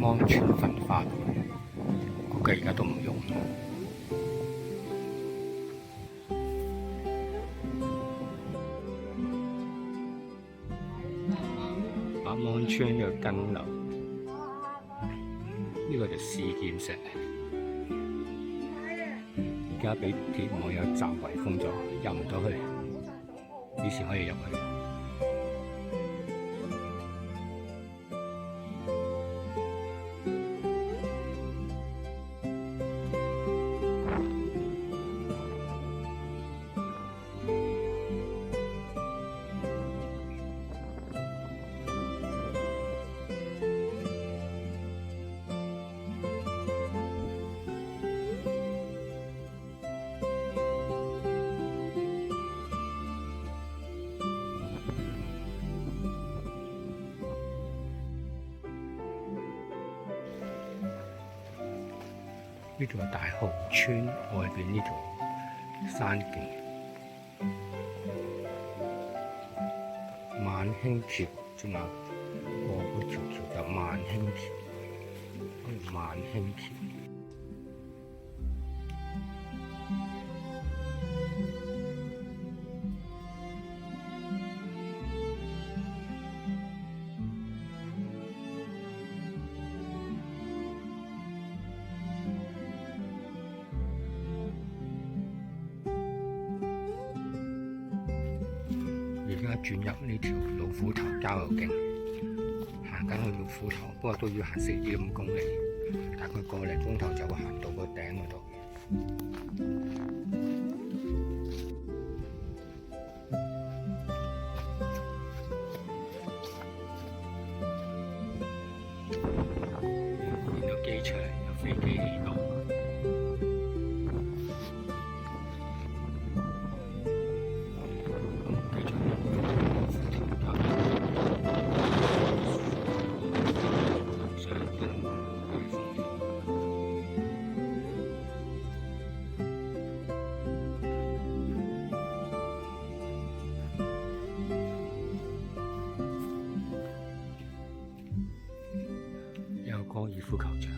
安全焚化爐，估計而家都唔用。白芒村嘅更樓，呢個就試劍石，而家俾鐵網有閘圍封咗，入唔到去。以前可以入去。呢度係大蠔村外邊呢條山徑，萬興橋仲有過嗰條橋就萬興橋，呢個萬興橋。而家轉入呢條老虎頭郊遊徑，行緊去老虎頭，不過都要行4.5公里，大概個零鐘頭就會行到個頂嗰度。見到機場有飛機起降。有高爾夫球場，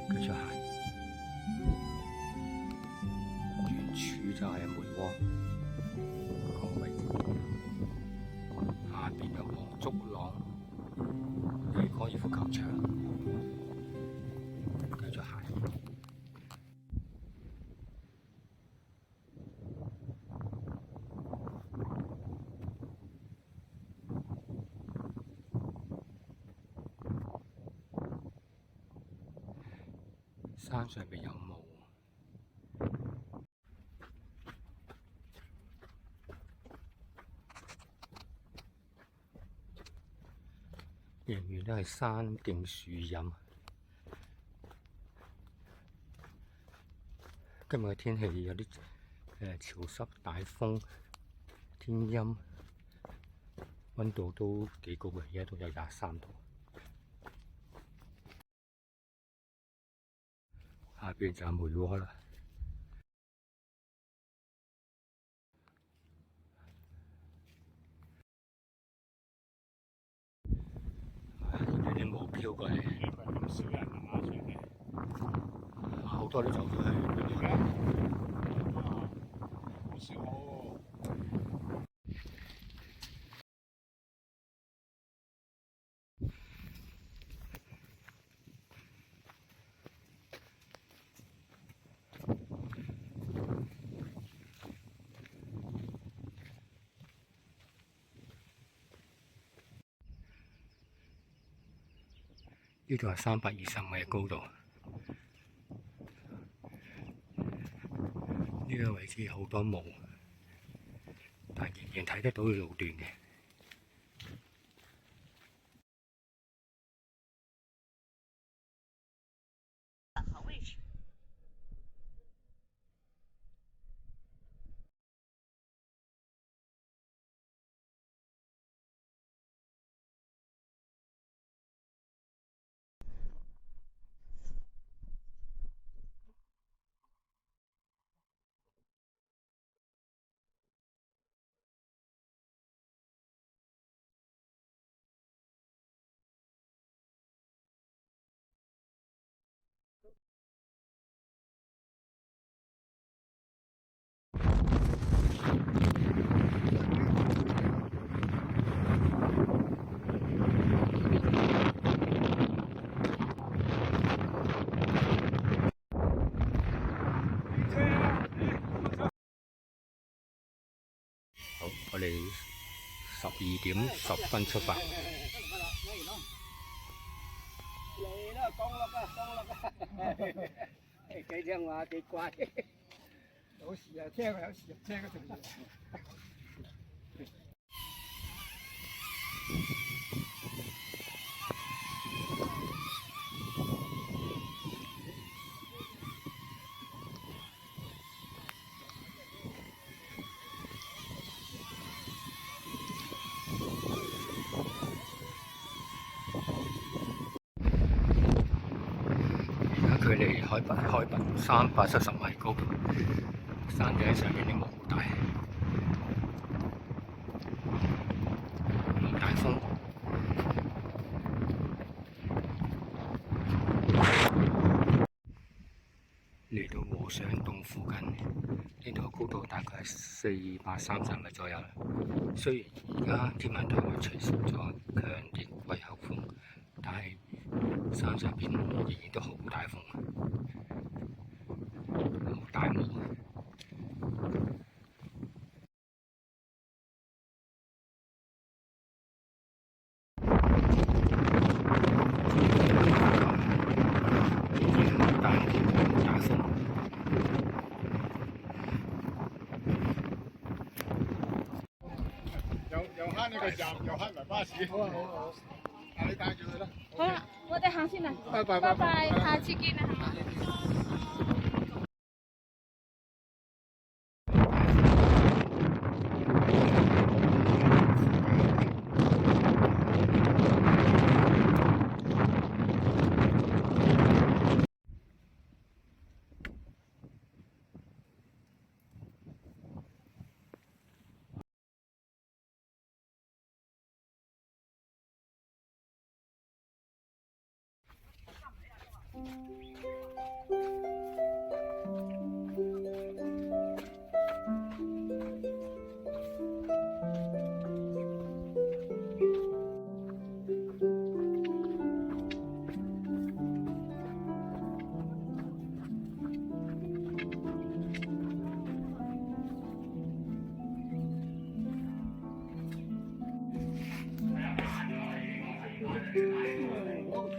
繼續行，遠處就係梅窩個位置，下邊有黃竹塱，係高爾夫球場，繼續行。山上邊有霧，仍然都係山徑樹蔭。今日嘅天氣有啲潮濕、大風、天陰，溫度都幾高嘅，而家都有23度。下邊就係梅窩啦。有啲霧飄過嚟，咁少人啊上嚟，好多都走咗去。好少喎。呢度係320米嘅高度，呢個位置好多霧，但仍然睇得到路段嘅。12點10分出發。嚟啦，降落啊，幾聽話幾乖。有時啊聽，有時唔聽嗰種嘢。距離海拔370米高，山頂上面啲霧好大，好大風。嚟到和尚洞附近，呢度高度大概係430米左右。雖然而家天文台會取消咗強烈季候風，但係山上邊仍然都好大風，好大霧。又慳呢個站，又慳埋巴士。好啊好啊好。嗱，你帶住佢啦。好啦，我哋行先啦。拜拜拜拜，下次見啊。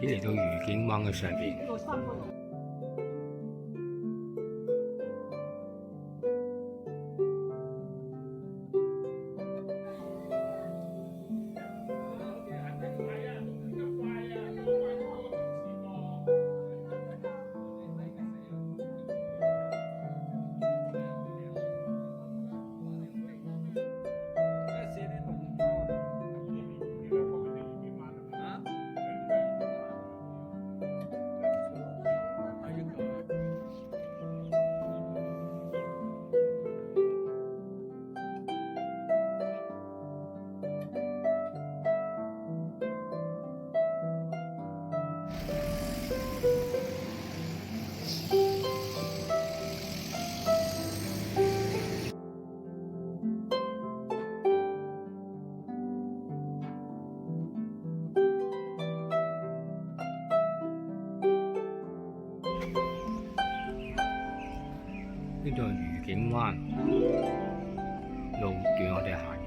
已嚟到愉景灣嘅上邊。呢度係愉景灣路段，我哋行